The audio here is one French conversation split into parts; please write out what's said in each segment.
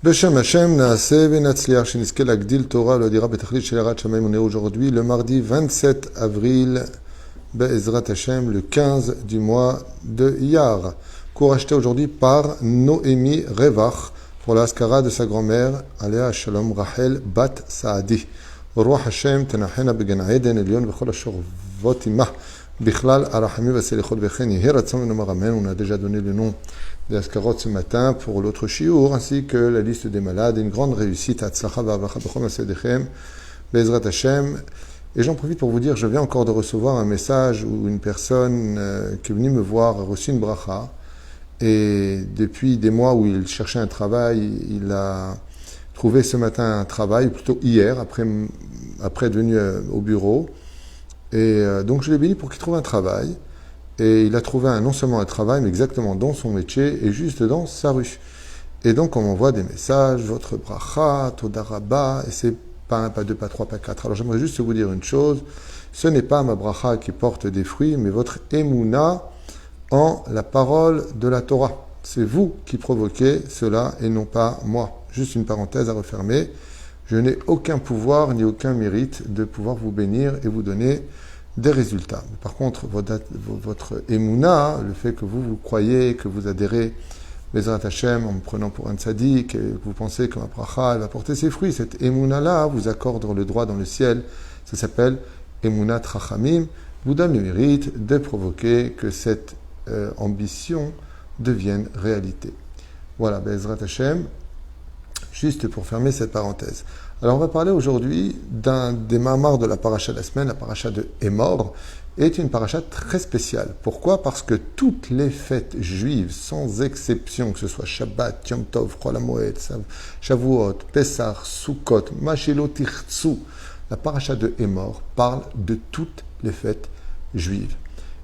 Beshem Hashem, Naaseh Venatzliach, Sheniske Lagdil Torah, le dira Betachlit Shelerat Shamayim. On est aujourd'hui le mardi 27 avril, Be'ezrat Hashem, le 15 du mois de Iyar. Cours acheté aujourd'hui par Noémie Revach pour la Haskara de sa grand-mère, Alea Shalom Rachel Bat Saadi. Roi Hashem, Tenachena Began Eden, Elion, Bechol Ashor Votimah, Bichlal Arachami Vaselichot Vechen, Yehiratzon Nomar Amen. On a déjà donné le nom des Askarot ce matin pour l'autre shiur, ainsi que la liste des malades. Une grande réussite à Tzlacha V'Avracha B'chom Asedechem, Be'ezrat Hashem. Et j'en profite pour vous dire, je viens encore de recevoir un message où une personne qui est venue me voir a reçu une bracha. Et depuis des mois où il cherchait un travail, il a trouvé ce matin un travail, plutôt hier, après être venu au bureau. Et donc je l'ai béni pour qu'il trouve un travail. Et il a trouvé non seulement un travail, mais exactement dans son métier et juste dans sa rue. Et donc on m'envoie des messages, votre bracha, todaraba, et c'est pas un, pas deux, pas trois, pas quatre. Alors j'aimerais juste vous dire une chose, ce n'est pas ma bracha qui porte des fruits, mais votre émouna en la parole de la Torah. C'est vous qui provoquez cela et non pas moi. Juste une parenthèse à refermer. Je n'ai aucun pouvoir ni aucun mérite de pouvoir vous bénir et vous donner des résultats. Par contre, votre émouna, le fait que vous croyez, que vous adhérez Bezrat Hashem en me prenant pour un tzaddik, et que vous pensez que ma bracha va porter ses fruits, cette émouna-là vous accorde le droit dans le ciel. Ça s'appelle émounat rachamim, vous donne le mérite de provoquer que cette ambition devienne réalité. Voilà, Bezrat Hashem, juste pour fermer cette parenthèse. Alors on va parler aujourd'hui d'un des mamars de la paracha de la semaine, la paracha de Emor, est une paracha très spéciale. Pourquoi ? Parce que toutes les fêtes juives, sans exception, que ce soit Shabbat, Yom Tov, Chol HaMoed, Shavuot, Pesach, Sukkot, Mashelo Tirtsu, la paracha de Emor parle de toutes les fêtes juives.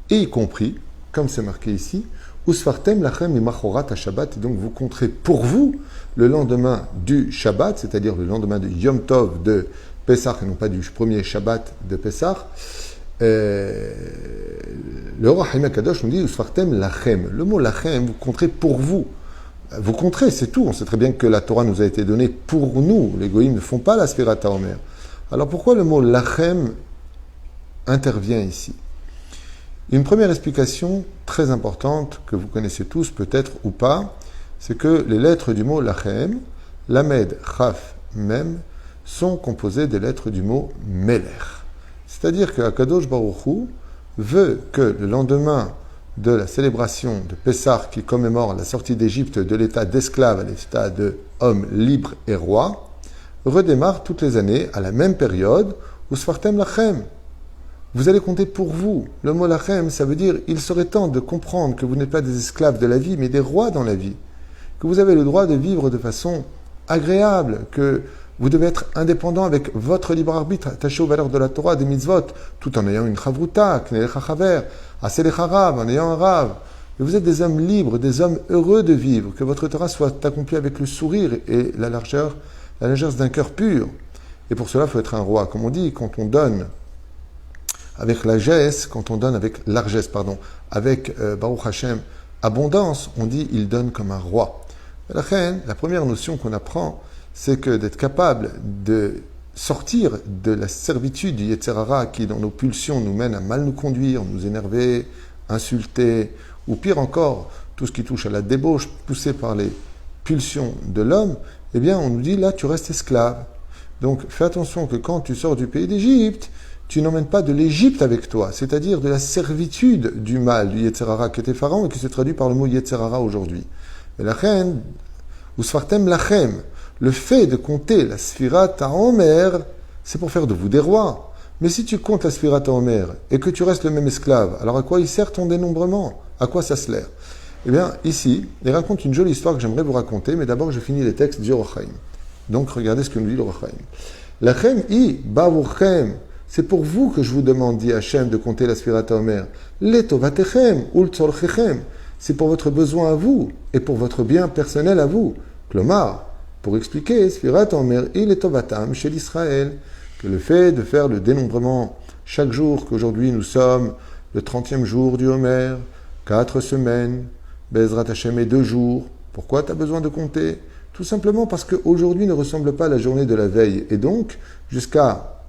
Et y compris, comme c'est marqué ici, Usfartem lachem imachorat ha-Shabbat, et donc vous compterez pour vous le lendemain du Shabbat, c'est-à-dire le lendemain de Yom Tov de Pesach, et non pas du premier Shabbat de Pesach. Le Roi Haïm Kadosh nous dit Usfartem lachem. Le mot lachem, vous compterez pour vous. Vous compterez, c'est tout. On sait très bien que la Torah nous a été donnée pour nous. Les goïms ne font pas la Sfirat HaOmer. Alors pourquoi le mot lachem intervient ici ? Une première explication très importante que vous connaissez tous, peut-être ou pas, c'est que les lettres du mot lachem, lamed, chaf, mem, sont composées des lettres du mot melech. C'est-à-dire que Akadosh Baruch Hu veut que le lendemain de la célébration de Pessah qui commémore la sortie d'Égypte de l'état d'esclave à l'état d'homme libre et roi, redémarre toutes les années à la même période où Sfartem lachem. Vous allez compter pour vous. Le mot lachem, ça veut dire il serait temps de comprendre que vous n'êtes pas des esclaves de la vie, mais des rois dans la vie. Que vous avez le droit de vivre de façon agréable, que vous devez être indépendant avec votre libre arbitre, attaché aux valeurs de la Torah, des mitzvot, tout en ayant une chavruta, knelecha chaver, aselecha rav, en ayant un rav. Et vous êtes des hommes libres, des hommes heureux de vivre, que votre Torah soit accomplie avec le sourire et la largesse d'un cœur pur. Et pour cela, il faut être un roi. Comme on dit, quand on donne avec largesse, avec Baruch Hashem, abondance, on dit il donne comme un roi. La première notion qu'on apprend, c'est que d'être capable de sortir de la servitude du Yetzer Hara qui, dans nos pulsions, nous mène à mal nous conduire, nous énerver, insulter, ou pire encore, tout ce qui touche à la débauche poussée par les pulsions de l'homme, eh bien on nous dit là tu restes esclave. Donc fais attention que quand tu sors du pays d'Égypte, tu n'emmènes pas de l'Égypte avec toi, c'est-à-dire de la servitude du mal, du Yetzer Hara qui était Pharaon et qui se traduit par le mot Yetzer Hara aujourd'hui. Et la reine, ou Sfartem lachem, le fait de compter la Sfirat HaOmer, c'est pour faire de vous des rois. Mais si tu comptes la Sfirat HaOmer et que tu restes le même esclave, alors à quoi il sert ton dénombrement ? À quoi ça sert ? Eh bien, ici, il raconte une jolie histoire que j'aimerais vous raconter, mais d'abord je finis les textes du Or HaChaim. Donc regardez ce que nous dit le Or HaChaim. Lachem i bavurchem. C'est pour vous que je vous demande, dit Hachem, de compter la Sfirat HaOmer. Letovatechem, ultzorchechem. C'est pour votre besoin à vous et pour votre bien personnel à vous. Klomar, pour expliquer, Sfirat HaOmer, il est tovatam chez l'Israël, que le fait de faire le dénombrement chaque jour, qu'aujourd'hui nous sommes le 30e jour du Homer, 4 semaines, Bezrat Hachem et 2 jours. Pourquoi tu as besoin de compter ? Tout simplement parce qu'aujourd'hui ne ressemble pas à la journée de la veille. Et donc, jusqu'à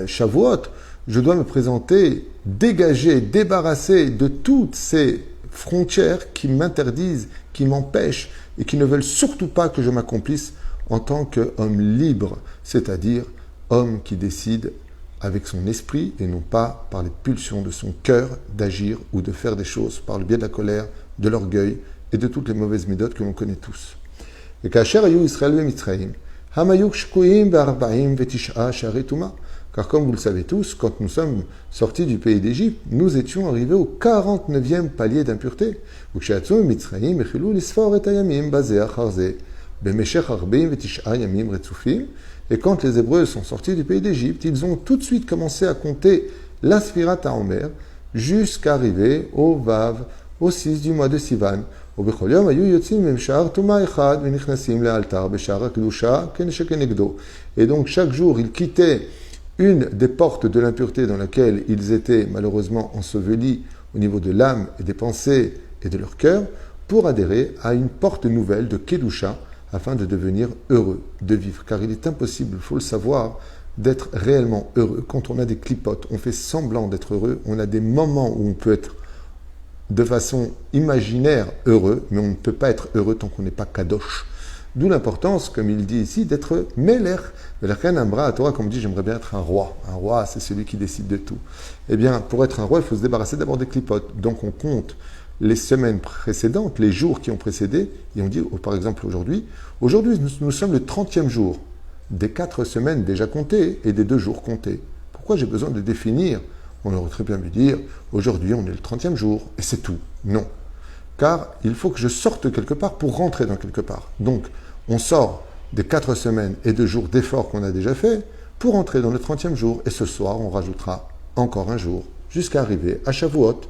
Shavuot, je dois me présenter dégagé, débarrassé de toutes ces frontières qui m'interdisent, qui m'empêchent et qui ne veulent surtout pas que je m'accomplisse en tant qu'homme libre, c'est-à-dire homme qui décide avec son esprit et non pas par les pulsions de son cœur d'agir ou de faire des choses par le biais de la colère, de l'orgueil et de toutes les mauvaises méthodes que l'on connaît tous. Et qu'Asher ayu Israël ve'Mitzrayim, hamayuk shkuim be'arba'im ve'tish'a sha'arei tuma. Car comme vous le savez tous, quand nous sommes sortis du pays d'Égypte, nous étions arrivés au 49e palier d'impureté. Ukshe'atzum Mitzrayim echilou lisfor et hayamim bazeh acharze b'meshech arba'im ve'tish'a yamim retzufim. Et quand les Hébreux sont sortis du pays d'Égypte, ils ont tout de suite commencé à compter la Sfirat HaOmer jusqu'à arriver au Vav, au 6 du mois de Sivan. Et donc chaque jour, ils quittaient une des portes de l'impureté dans laquelle ils étaient malheureusement ensevelis au niveau de l'âme et des pensées et de leur cœur pour adhérer à une porte nouvelle de Kedusha, afin de devenir heureux, de vivre. Car il est impossible, il faut le savoir, d'être réellement heureux. Quand on a des clipotes, on fait semblant d'être heureux, on a des moments où on peut être de façon imaginaire heureux, mais on ne peut pas être heureux tant qu'on n'est pas kadosh. D'où l'importance, comme il dit ici, d'être meler. Velachan amra à Torah, comme dit, j'aimerais bien être un roi. Un roi, c'est celui qui décide de tout. Eh bien, pour être un roi, il faut se débarrasser d'abord des clipotes. Donc on compte les semaines précédentes, les jours qui ont précédé, et on dit, par exemple aujourd'hui, nous sommes le 30e jour des 4 semaines déjà comptées et des 2 jours comptés. Pourquoi j'ai besoin de définir? On aurait très bien pu dire, aujourd'hui on est le 30e jour, et c'est tout. Non. Car il faut que je sorte quelque part pour rentrer dans quelque part. Donc, on sort des 4 semaines et 2 jours d'efforts qu'on a déjà fait pour entrer dans le 30e jour, et ce soir on rajoutera encore un jour, jusqu'à arriver à Shavuot.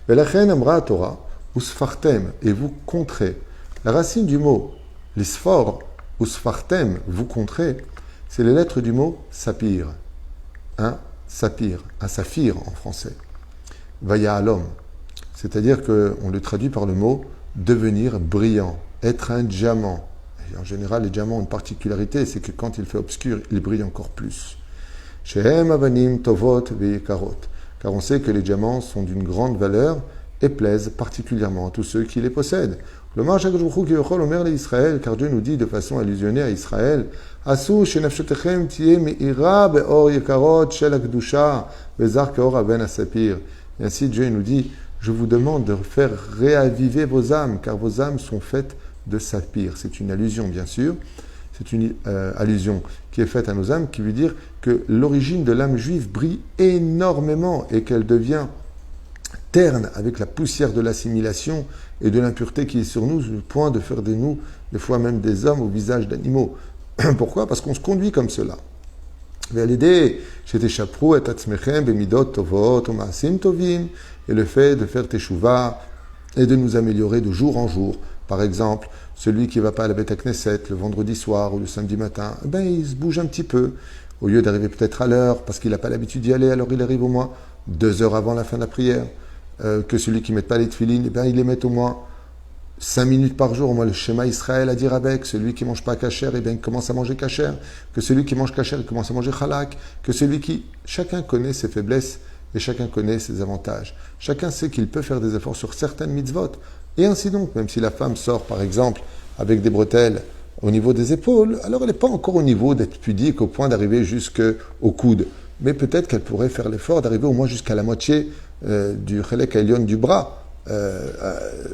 Velachan amra Torah, usfartem, et vous compterez. La racine du mot l'isfor, usfartem, vous compterez, c'est les lettres du mot sapir. Un sapir, un saphir en français. Vaya alom, c'est-à-dire qu'on le traduit par le mot devenir brillant, être un diamant. Et en général, les diamants ont une particularité, c'est que quand il fait obscur, il brille encore plus. Shehem avanim tovot veyekarot. Car on sait que les diamants sont d'une grande valeur et plaisent particulièrement à tous ceux qui les possèdent. Le marche Omer Israël, car Dieu nous dit de façon allusionnée à Israël, Asu shenafshotechem tie meira beor yekarot shel akdusha bezar keor aben asapir. Et ainsi Dieu nous dit, je vous demande de faire réaviver vos âmes, car vos âmes sont faites de saphir. C'est une allusion, bien sûr. C'est une allusion qui est faite à nos âmes, qui veut dire que l'origine de l'âme juive brille énormément et qu'elle devient terne avec la poussière de l'assimilation et de l'impureté qui est sur nous, au point de faire de nous, des fois même des hommes au visage d'animaux. Pourquoi? Parce qu'on se conduit comme cela. Et le fait de faire teshuva et de nous améliorer de jour en jour. Par exemple, celui qui ne va pas à la Beth Knesset le vendredi soir ou le samedi matin, il se bouge un petit peu. Au lieu d'arriver peut-être à l'heure, parce qu'il n'a pas l'habitude d'y aller, alors il arrive au moins 2 heures avant la fin de la prière. Que celui qui ne met pas les tefilines, il les met au moins 5 minutes par jour, au moins le schéma Israël à dire avec. Celui qui ne mange pas kasher, il commence à manger kasher. Que celui qui mange kasher, il commence à manger halak. Que celui qui... Chacun connaît ses faiblesses et chacun connaît ses avantages. Chacun sait qu'il peut faire des efforts sur certaines mitzvot. Et ainsi donc, même si la femme sort, par exemple, avec des bretelles au niveau des épaules, alors elle n'est pas encore au niveau d'être pudique au point d'arriver jusqu'au coude. Mais peut-être qu'elle pourrait faire l'effort d'arriver au moins jusqu'à la moitié du chelek haelyon du bras,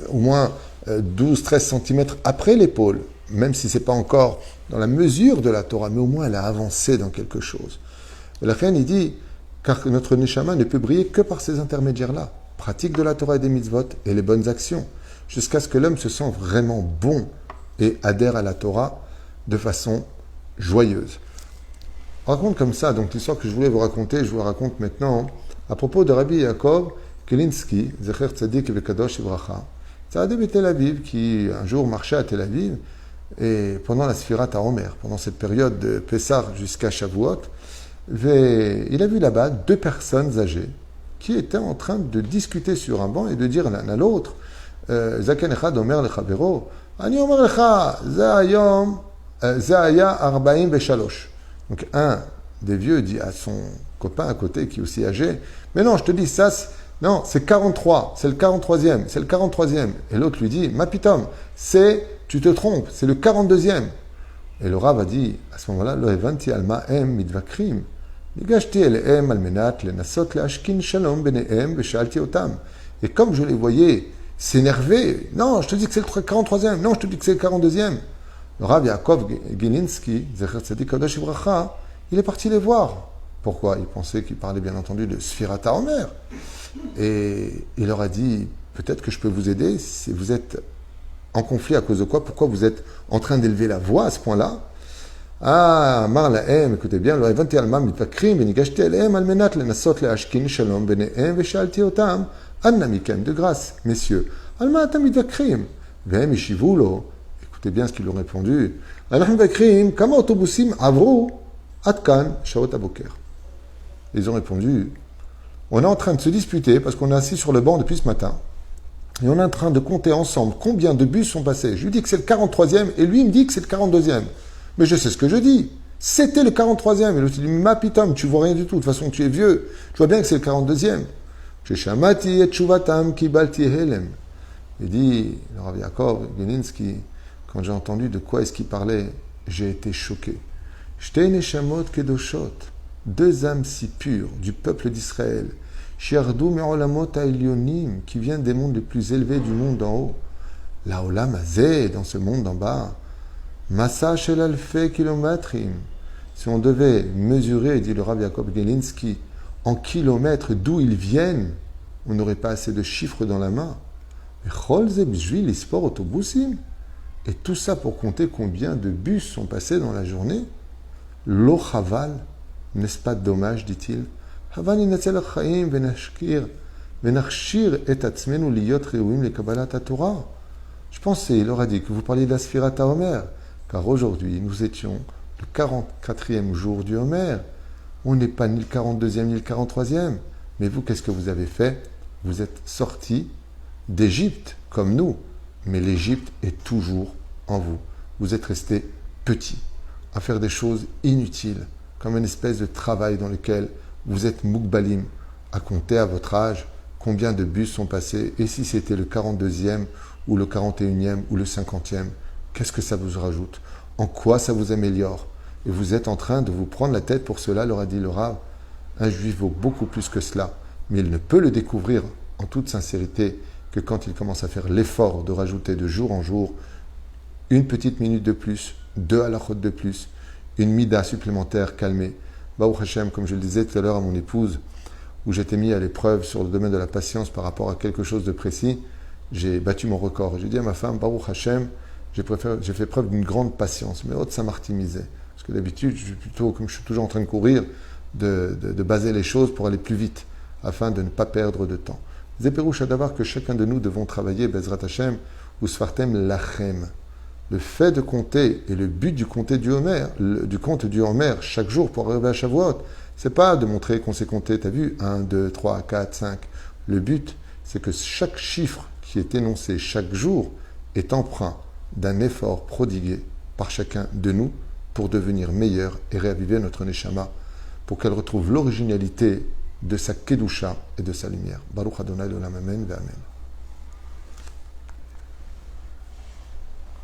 au moins 12-13 cm après l'épaule, même si ce n'est pas encore dans la mesure de la Torah, mais au moins elle a avancé dans quelque chose. La reine, il dit, car notre neshama ne peut briller que par ces intermédiaires-là, pratique de la Torah et des mitzvot et les bonnes actions, jusqu'à ce que l'homme se sente vraiment bon et adhère à la Torah de façon joyeuse. On raconte comme ça, donc l'histoire que je voulais vous raconter, je vous la raconte maintenant, à propos de Rabbi Yaakov Kelinsky, Zecher Tzadik Vekadosh Ivracha, Tzadé Tel Aviv, qui un jour marchait à Tel Aviv, et pendant la Sfirat HaOmer, pendant cette période de Pessah jusqu'à Shavuot, il a vu là-bas 2 personnes âgées qui étaient en train de discuter sur un banc et de dire l'un à l'autre, זקן אחד אומר לחברו, אני אומר לך, זה היום, זה היה 43. Donc un des vieux dit à son copain à côté qui est aussi âgé, mais non, je te dis ça, non, c'est 43, c'est le 43e, c'est le 43e. Et l'autre lui dit, ma pitom, tu te trompes, c'est le 42e. Et le Rav a dit, à ce moment-là, lo evanti alma em mitvakrim. ניגשתי אליהם על מנת לנסות להשכין שלום ביניהם ושאלתי אותם. Et comme je les voyais s'énerver, non, je te dis que c'est le 43e, non, je te dis que c'est le 42e. Le Rav Yaakov Gelinsky, Zecher Tzadik Kadosh Ivracha, il est parti les voir. Pourquoi? Il pensait qu'il parlait bien entendu de Sfirat HaOmer. Et il leur a dit, peut-être que je peux vous aider si vous êtes en conflit à cause de quoi? Pourquoi vous êtes en train d'élever la voix à ce point-là? Ah, Amar lahem, écoutez bien, lo הבנתי על מה מתווכחים וניגשתי אליהם על מנת לנסות להשכין שלום ביניהם ושאלתי אותם, אנא מכם, de grâce, messieurs, על מה אתם מתווכחים? והם השיבו לו, écoutez bien ce qu'ils lui ont répondu, אנחנו מתווכחים כמה אוטובוסים עברו עד כאן שעות הבוקר. Ils ont répondu, on est en train de se disputer parce qu'on est assis sur le banc depuis ce matin et on est en train de compter ensemble combien de bus sont passés. Je lui dis que c'est le 43e et lui il me dit que c'est le 42e. Mais je sais ce que je dis. C'était le 43e. Et l'autre dit, ma pitom, tu vois rien du tout. De toute façon, tu es vieux. Tu vois bien que c'est le 42e. Shamati et chuvatam kibalti helem. Il dit, le Rav Yaakov Gelinsky, quand j'ai entendu de quoi est-ce qu'il parlait, j'ai été choqué. Shtei neshamot kedoshot, deux âmes si pures du peuple d'Israël, shiardu me'olamot ha'elyonim, qui viennent des mondes les plus élevés du monde d'en haut. La olam hazeh, dans ce monde d'en bas. Massa shel alfei kilometrim. Si on devait mesurer, dit le Rav Yaakov Gelinsky, en kilomètres d'où ils viennent, on n'aurait pas assez de chiffres dans la main. Et tout ça pour compter combien de bus sont passés dans la journée. Lo chaval, n'est-ce pas dommage, dit-il. Havan inatzel chaim venachshir et atzmenu liyot reuim lekabbalat haTorah. Je pensais, il leur a dit que vous parliez de la Sfirat HaOmer. Car aujourd'hui, nous étions le 44e jour du Homer. On n'est pas ni le 42e ni le 43e. Mais vous, qu'est-ce que vous avez fait? Vous êtes sortis d'Égypte, comme nous. Mais l'Égypte est toujours en vous. Vous êtes restés petits, à faire des choses inutiles, comme une espèce de travail dans lequel vous êtes moukbalim, à compter à votre âge combien de bus sont passés, et si c'était le 42e, ou le 41e, ou le 50e. Qu'est-ce que ça vous rajoute? En quoi ça vous améliore? Et vous êtes en train de vous prendre la tête pour cela, leur a dit le Rav. Un juif vaut beaucoup plus que cela, mais il ne peut le découvrir en toute sincérité que quand il commence à faire l'effort de rajouter de jour en jour une petite minute de plus, deux halachot de plus, une mida supplémentaire calmée. Baruch Hashem, comme je le disais tout à l'heure à mon épouse, où j'étais mis à l'épreuve sur le domaine de la patience par rapport à quelque chose de précis, j'ai battu mon record. J'ai dit à ma femme, Baruch Hashem, j'ai fait preuve d'une grande patience, mais autre ça m'artimisait. Parce que d'habitude, je suis plutôt, comme je suis toujours en train de courir, de baser les choses pour aller plus vite, afin de ne pas perdre de temps. Zeperouch Adavar, que chacun de nous devons travailler, Bezrat Hashem, ou Sfartem Lachem. Le fait de compter et le but du compte du Homer, chaque jour pour arriver à Shavuot, c'est pas de montrer qu'on sait compter, t'as vu, 1, 2, 3, 4, 5. Le but, c'est que chaque chiffre qui est énoncé chaque jour est emprunt d'un effort prodigué par chacun de nous pour devenir meilleur et réaviver notre Neshama, pour qu'elle retrouve l'originalité de sa Kedusha et de sa lumière. Baruch Adonai l'Olam, Amen, Amen.